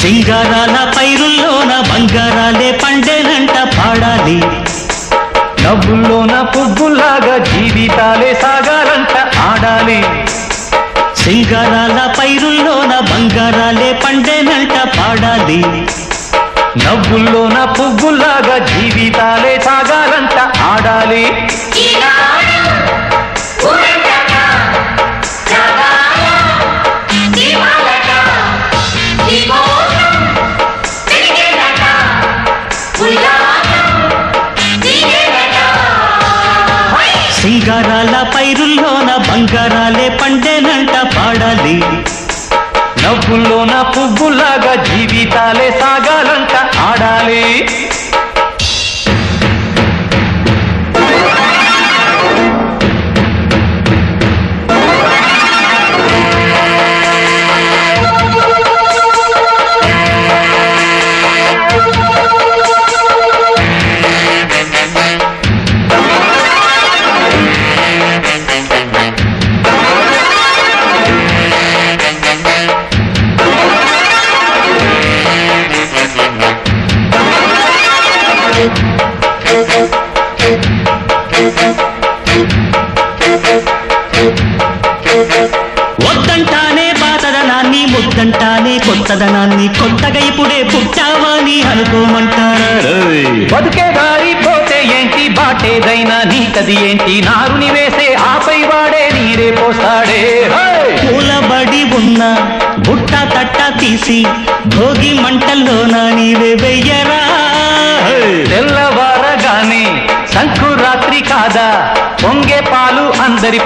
సింగారాల పైరుల్లోన బంగారాలే పండేనంట పాడాలి. నవ్వుల్లోన పువ్వులాగా జీవితాలే సాగాలంట ఆడాలి. సింగారాల పైరుల్లోన బంగారాలే పండేనంట పాడాలి. నవ్వుల్లోన పువ్వులాగా జీవితాలే సాగాలంట ఆడాలి. సింగారాల పైరుల్లోన బంగారాలే పండేనంట పాడాలి. నవ్వుల్లోన పువ్వులాగా జీవితాలే సాగాలంట ఆడాలి. వద్దంటానే పాతదనాన్ని, ముద్దంటానే కొత్తదనాన్ని, కొత్తగా ఇప్పుడే పుట్టావని అనుకోమంటారు. బతుకే దారి పోతే ఏంటి, బాటేదైనా నీకది ఏంటి, నారుని వేసే ఆపై వాడే నీరే పోస్తాడే. పూలబడి ఉన్న బుట్ట తట్ట తీసి భోగి మంటల్లోన నీవే వెయ్యరా. తెల్లవారగానే సంకురాత్రి కాదా, పొంగే పాలు అందరి